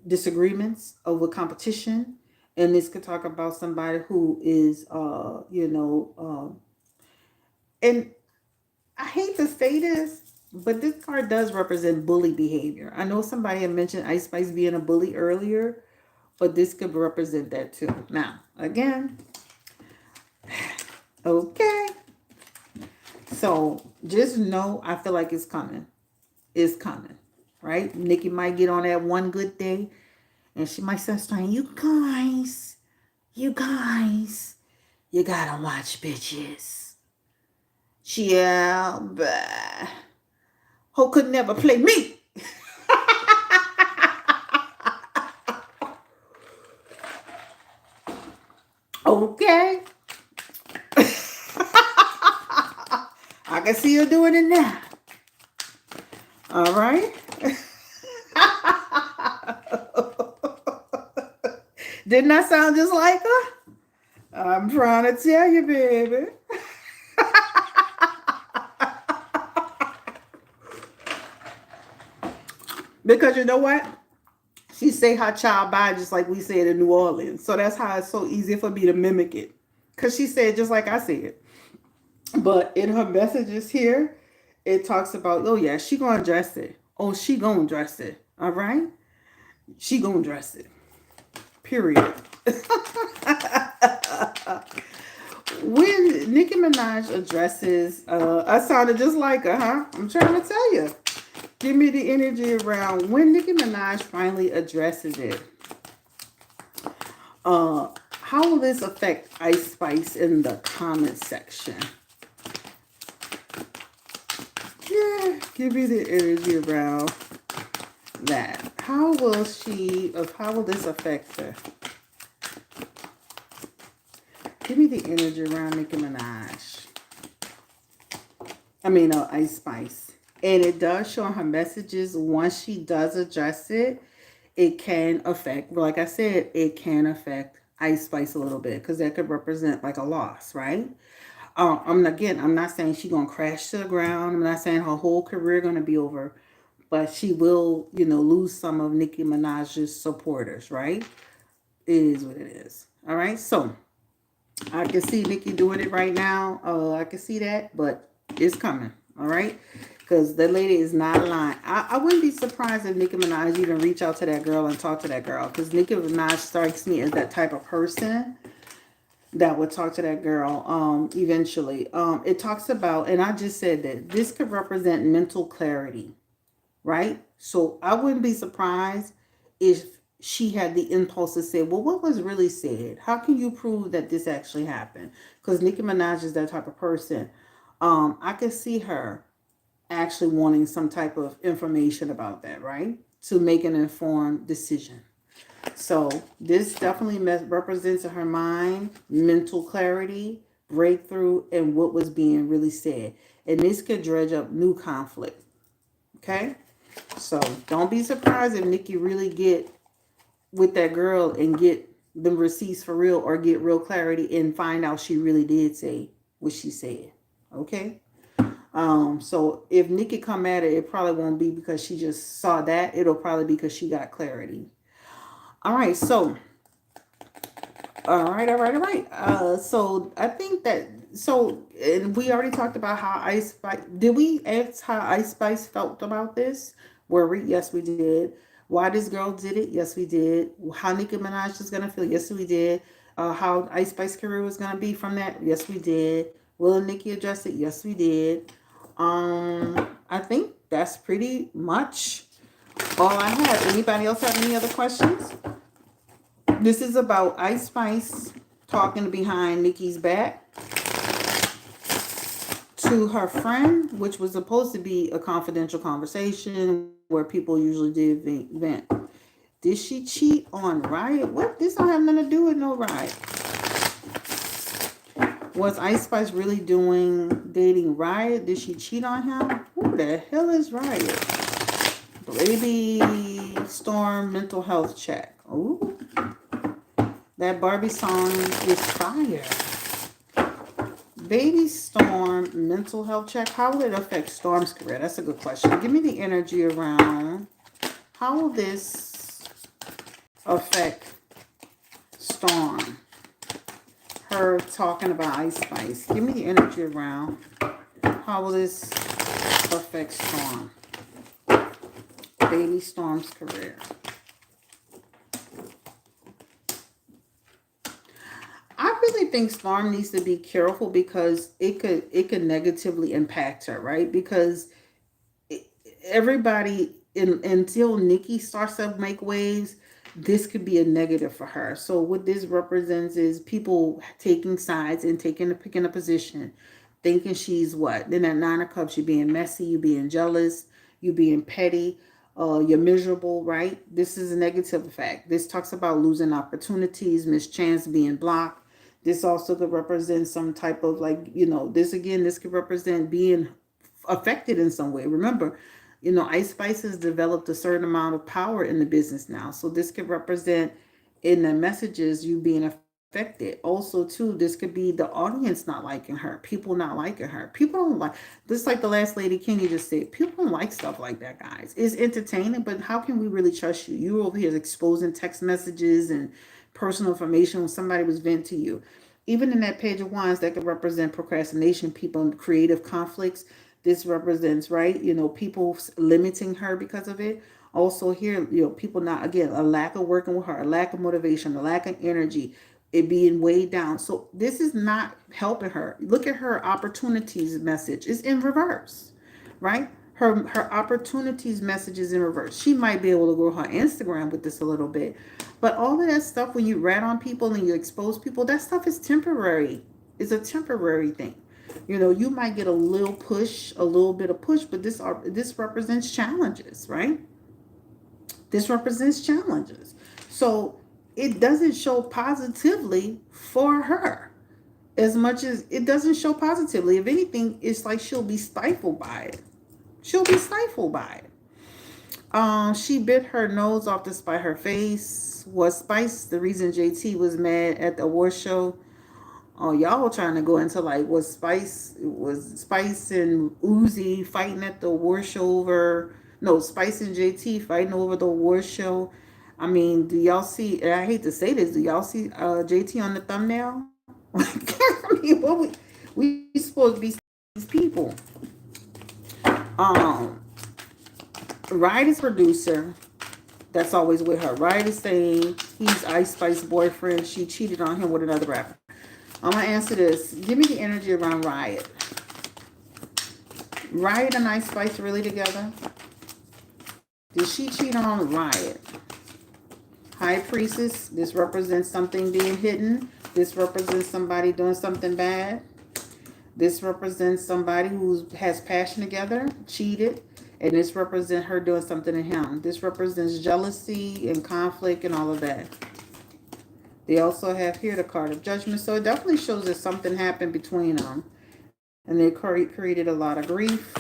disagreements over competition. And this could talk about somebody who is, and I hate to say this, but this card does represent bully behavior. I know somebody had mentioned Ice Spice being a bully earlier, but this could represent that too. Now, again, okay. So just know, I feel like it's coming. It's coming, right? Nicki might get on that one good day, and she might start saying, you guys, you gotta watch bitches. Yeah, but who could never play me? Okay. I can see her doing it now. All right. Didn't I sound just like her? I'm trying to tell you, baby. Because you know what? She say her child by just like we said in New Orleans. So that's how it's so easy for me to mimic it. Because she said just like I said. But in her messages here, it talks about, oh yeah, she gonna dress it. Oh, she gonna dress it. All right? She gonna dress it. Period. When Nicki Minaj addresses, I sounded just like her, huh? I'm trying to tell you. Give me the energy around when Nicki Minaj finally addresses it. How will this affect Ice Spice in the comment section? Yeah, give me the energy around that. How will this affect her? Give me the energy around Nicki Minaj. Ice Spice. And it does show her messages. Once she does address it, it can affect, like I said, it can affect Ice Spice a little bit because that could represent like a loss, right? I'm not saying she's gonna crash to the ground. I'm not saying her whole career gonna be over, but she will, lose some of Nicki Minaj's supporters, right? It is what it is. All right, so I can see Nicki doing it right now. I can see that, but it's coming. All right, because the lady is not lying. I wouldn't be surprised if Nicki Minaj even reach out to that girl and talk to that girl, because Nicki Minaj strikes me as that type of person that would talk to that girl eventually. It talks about, and I just said that this could represent mental clarity, right? So I wouldn't be surprised if she had the impulse to say, well, what was really said? How can you prove that this actually happened? Because Nicki Minaj is that type of person. I could see her actually wanting some type of information about that, right? To make an informed decision. So this definitely represents in her mind mental clarity, breakthrough, and what was being really said. And this could dredge up new conflict. Okay? So don't be surprised if Nicki really get with that girl and get the receipts for real, or get real clarity and find out she really did say what she said. Okay? So if Nicki come at it, it probably won't be because she just saw that. It'll probably be because she got clarity. All right, so all right. So I think that So, and we already talked about how Ice Spice. Did we ask how Ice Spice felt about this? Worried? Yes, we did. Why this girl did it? Yes, we did. How Nicki Minaj is gonna feel? Yes, we did. How Ice Spice career was gonna be from that? Yes, we did. Will and Nicki address it? Yes, we did. I think that's pretty much all I have. Anybody else have any other questions? This is about Ice Spice talking behind Nicki's back to her friend, which was supposed to be a confidential conversation where people usually did vent. Did she cheat on Riot? What? This don't have nothing to do with no Riot. Was Ice Spice really dating Riot? Did she cheat on him? Who the hell is Riot? Baby Storm mental health check. Ooh, that Barbie song is fire. Baby Storm mental health check. How will it affect Storm's career? That's a good question. Give me the energy around. How will this affect Storm? Her talking about Ice Spice. Give me the energy around. How will this affect Storm? Baby Storm's career. I really think Storm needs to be careful because it could negatively impact her, right? Because everybody until Nikki starts to make waves, this could be a negative for her. So what this represents is people taking sides and picking a position, thinking she's what. Then at 9 of Cups, you're being messy, you being jealous, you being petty, you're miserable, right? This is a negative effect. This talks about losing opportunities, mischance, being blocked. This also could represent some type of this again, this could represent being affected in some way. Remember, Ice Spice has developed a certain amount of power in the business now. So this could represent in the messages you being affected. Also, too, this could be the audience not liking her, people not liking her. People don't like this, like the last lady Kenny just said. People don't like stuff like that, guys. It's entertaining, but how can we really trust you? You over here exposing text messages and personal information when somebody was venting to you. Even in that Page of Wands, that could represent procrastination, people in creative conflicts. This represents, right? People limiting her because of it. Also here, people not, again, a lack of working with her, a lack of motivation, a lack of energy, it being weighed down. So this is not helping her. Look at her opportunities message. It's in reverse, right? Her opportunities message is in reverse. She might be able to grow her Instagram with this a little bit. But all of that stuff, when you rat on people and you expose people, that stuff is temporary. It's a temporary thing. You might get a little push, a little bit of push, but this represents challenges, right? This represents challenges. So it doesn't show positively for her as much as it doesn't show positively. If anything, it's like she'll be stifled by it. She'll be stifled by it. She bit her nose off to spite her face. Was Spice the reason JT was mad at the award show? Oh, y'all were trying to go into like was Spice and Uzi fighting at the award show over? No, Spice and JT fighting over the award show. I mean, do y'all see? And I hate to say this, do y'all see JT on the thumbnail? I mean, we supposed to be these people. Um, Riot is producer. That's always with her. Riot is saying he's Ice Spice boyfriend. She cheated on him with another rapper. I'm gonna answer this. Give me the energy around Riot. Riot and Ice Spice really together? Did she cheat on Riot? High Priestess. This represents something being hidden. This represents somebody doing something bad. This represents somebody who has passion together, cheated, and this represents her doing something to him. This represents jealousy and conflict and all of that. They also have here the card of judgment. So it definitely shows that something happened between them. And they created a lot of grief.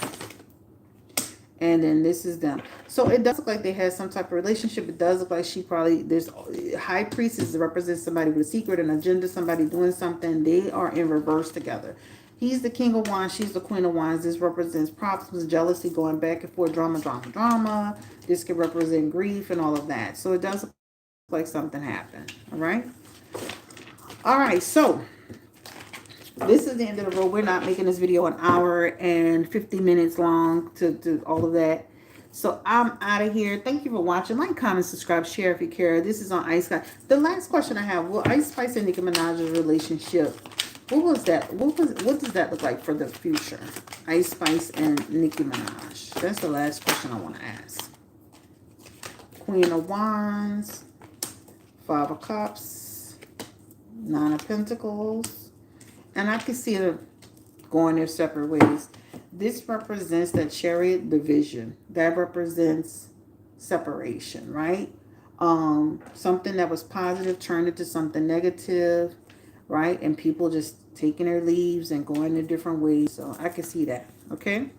And then this is them. So it does look like they had some type of relationship. It does look like there's high priestess that represents somebody with a secret, an agenda, somebody doing something. They are in reverse together. He's the king of wands. She's the queen of wands. This represents problems, jealousy, going back and forth, drama, drama, drama. This could represent grief and all of that. So it does look like something happened. All right. All right. So This is the end of the road. We're not making this video an hour and 50 minutes long to all of that. So I'm out of here. Thank you for watching. Like, comment, subscribe, share if you care. This is on Ice Spice. The last question I have: will Ice Spice and Nicki Minaj's relationship? What was that? What does that look like for the future? Ice Spice and Nicki Minaj. That's the last question I want to ask. Queen of Wands, Five of Cups, Nine of Pentacles, and I can see them going their separate ways. This represents the Chariot division. That represents separation, right? Something that was positive turned into something negative, right? And people just taking their leaves and going their different ways. So I can see that, okay?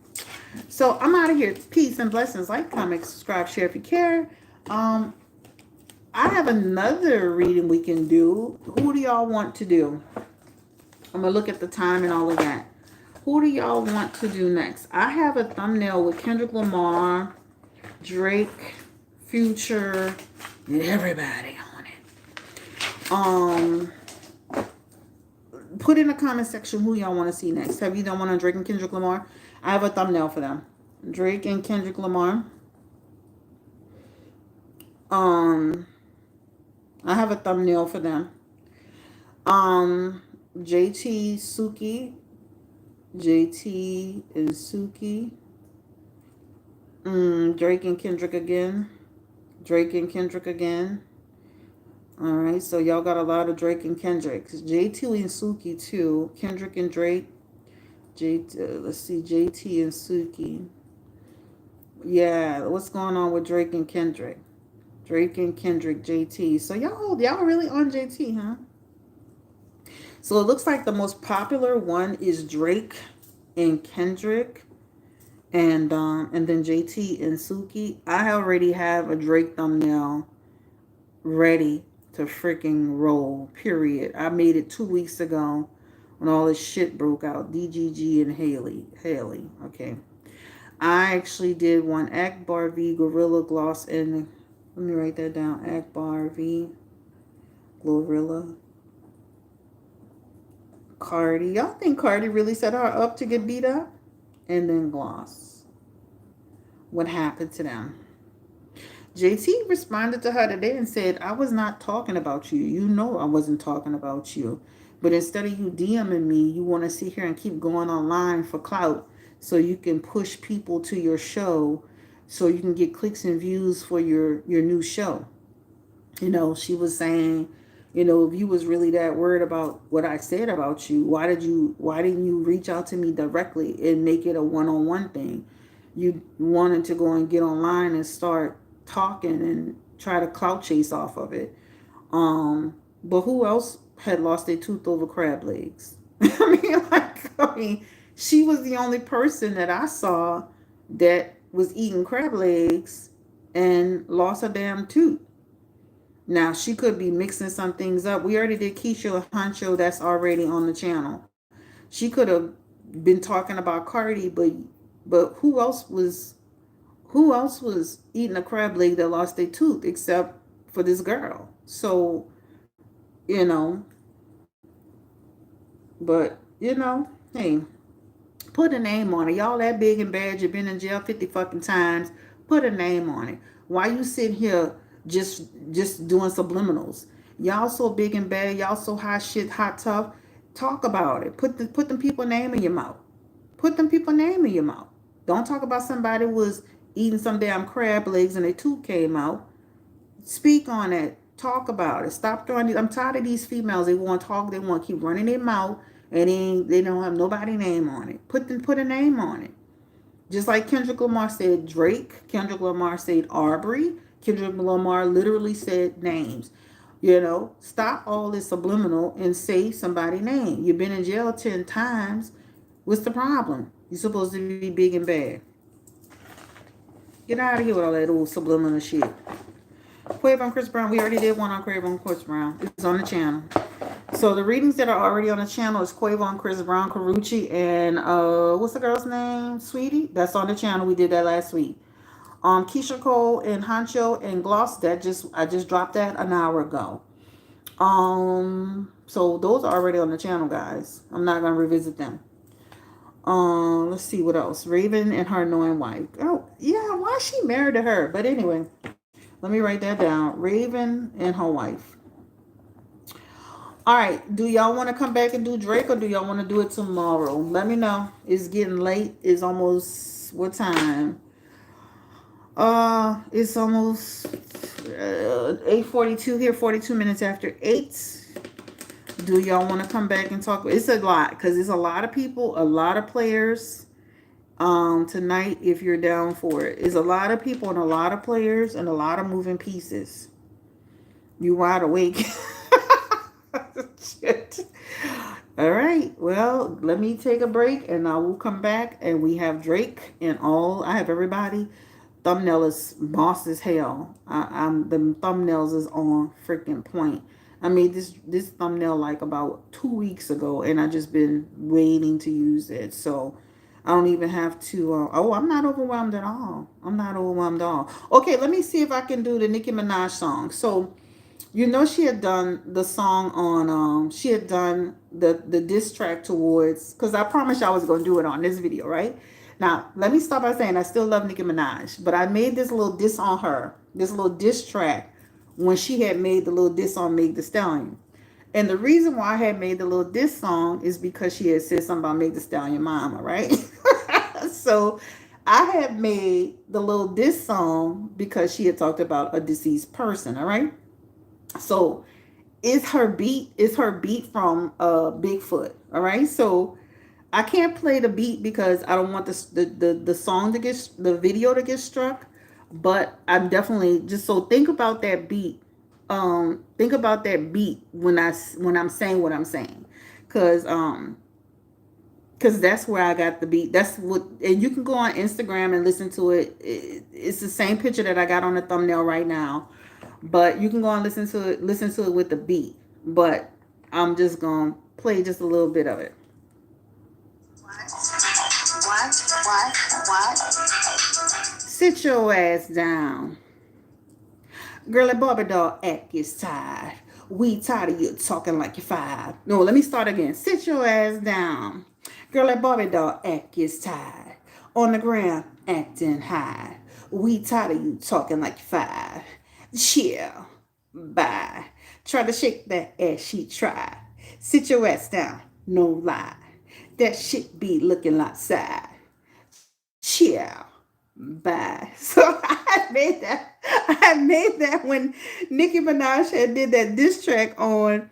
So I'm out of here. Peace and blessings. Like, comment, subscribe, share if you care. I have another reading we can do. Who do y'all want to do? I'm going to look at the time and all of that. Who do y'all want to do next? I have a thumbnail with Kendrick Lamar, Drake, Future, and everybody on it. Put in the comment section who y'all want to see next. Have you done one on Drake and Kendrick Lamar? I have a thumbnail for them. Drake and Kendrick Lamar. I have a thumbnail for them. JT, Suki. JT and Suki. Drake and Kendrick again. Drake and Kendrick again. Alright, so y'all got a lot of Drake and Kendrick. JT and Suki too. Kendrick and Drake. Let's see, JT and Suki. Yeah, what's going on with Drake and Kendrick? Drake and Kendrick, JT. So y'all really on JT, huh? So it looks like the most popular one is Drake and Kendrick, and then JT and Suki. I already have a Drake thumbnail ready to freaking roll. Period. I made it 2 weeks ago when all this shit broke out. DGG and Haley. Okay. I actually did one Akbar V Gorilla Gloss, and let me write that down. Akbar V Glorilla. Cardi. Y'all think Cardi really set her up to get beat up? And then Gloss. What happened to them? JT responded to her today and said, I was not talking about you. You know I wasn't talking about you. But instead of you DMing me, you want to sit here and keep going online for clout so you can push people to your show so you can get clicks and views for your new show. You know, she was saying, you know, if you was really that worried about what I said about you, why didn't you reach out to me directly and make it a one-on-one thing? You wanted to go and get online and start talking and try to clout chase off of it. But who else had lost their tooth over crab legs? I mean, she was the only person that I saw that was eating crab legs and lost a damn tooth. Now, she could be mixing some things up. We already did Keisha Honcho. That's already on the channel. She could have been talking about Cardi, but who else was eating a crab leg that lost their tooth except for this girl? So, you know, but, you know, hey, put a name on it. Y'all that big and bad, you've been in jail 50 fucking times. Put a name on it. Why you sitting here just doing subliminals? Y'all so big and bad. Y'all so hot shit, hot tough. Talk about it. Put them people name in your mouth. Put them people name in your mouth. Don't talk about somebody who was eating some damn crab legs and their tooth came out. Speak on it. Talk about it. Stop throwing these. I'm tired of these females. They want to talk. They want to keep running their mouth, and they don't have nobody name on it. Put a name on it. Just like Kendrick Lamar said Drake. Kendrick Lamar said Arbery. Kendrick Lamar literally said names. You know, stop all this subliminal and say somebody's name. You've been in jail 10 times. What's the problem? You're supposed to be big and bad. Get out of here with all that old subliminal shit. Quavo and Chris Brown. We already did one on Quavo and Chris Brown. It's on the channel. So the readings that are already on the channel is Quavo and Chris Brown, Karuchi, and what's the girl's name? Sweetie. That's on the channel. We did that last week. Keisha Cole and Honcho and Gloss. I just dropped that an hour ago. So those are already on the channel, guys. I'm not gonna revisit them. Let's see what else. Raven and her annoying wife. Oh, yeah, why is she married to her? But anyway, let me write that down. Raven and her wife. All right. Do y'all want to come back and do Drake, or do y'all want to do it tomorrow? Let me know. It's getting late. It's almost what time? It's almost 8:42 here. 42 minutes after 8. Do y'all want to come back and talk? It's a lot because it's a lot of people, a lot of players. Tonight, if you're down for it, it's a lot of people and a lot of players and a lot of moving pieces. You wide awake? Shit. All right. Well, let me take a break and I will come back and we have Drake and all. I have everybody. Thumbnail is boss as hell. I'm the thumbnails is on freaking point. I made this thumbnail like about 2 weeks ago and I just been waiting to use it. So I don't even have to. Oh, I'm not overwhelmed at all. I'm not overwhelmed at all. Okay, let me see if I can do the Nicki Minaj song. So you know she had done the song on she had done the diss track towards, because I promised I was going to do it on this video, right? Now, let me start by saying I still love Nicki Minaj, but I made this little diss on her, this little diss track when she had made the little diss on Meg Thee Stallion. And the reason why I had made the little diss song is because she had said something about Meg Thee Stallion mama, right? So I had made the little diss song because she had talked about a deceased person, all right? So it's her beat from Bigfoot. All right. So I can't play the beat because I don't want the song to get the video to get struck. But I'm definitely just, so think about that beat. Think about that beat when I'm saying what I'm saying, because that's where I got the beat. That's what, and you can go on Instagram and listen to it. It's the same picture that I got on the thumbnail right now, but you can go and listen to it with the beat. But I'm just gonna play just a little bit of it. What? Sit your ass down. Girl, at Barbie doll act is tired. We tired of you talking like you're five. No, let me start again. Sit your ass down. Girl, at Barbie doll act is tired. On the ground, acting high. We tired of you talking like you're five. Chill. Bye. Try to shake that ass, she tried. Sit your ass down. No lie. That shit be looking like sad. Chill. Bye. So I made that when Nicki Minaj had did that diss track on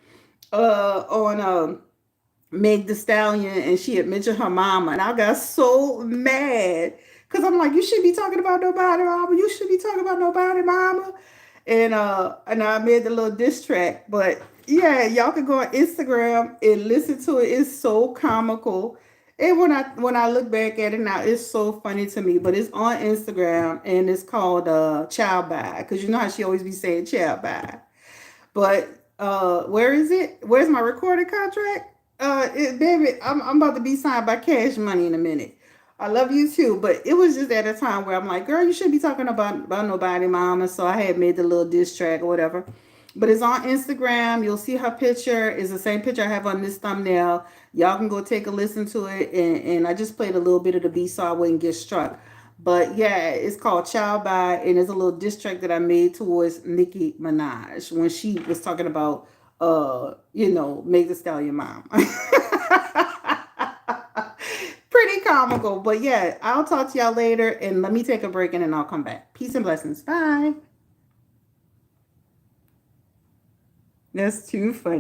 Meg Thee Stallion, and she had mentioned her mama, and I got so mad because I'm like, you should be talking about nobody, mama. You should be talking about nobody, mama. And I made the little diss track, but yeah, y'all can go on Instagram and listen to it. It's so comical. And when I look back at it now, it's so funny to me. But it's on Instagram and it's called Child Bye, because you know how she always be saying Child Bye. But where is it? Where's my recording contract? Baby, I'm about to be signed by Cash Money in a minute. I love you too, but it was just at a time where I'm like, girl, you shouldn't be talking about nobody, mama. So I had made the little diss track or whatever. But it's on Instagram. You'll see her picture. It's the same picture I have on this thumbnail. Y'all can go take a listen to it. And I just played a little bit of the beat so I wouldn't get struck. But yeah, it's called Child Bye, and it's a little diss track that I made towards Nicki Minaj when she was talking about Meg Thee Stallion mom. Pretty comical. But yeah, I'll talk to y'all later, and let me take a break and then I'll come back. Peace and blessings. Bye. That's too funny.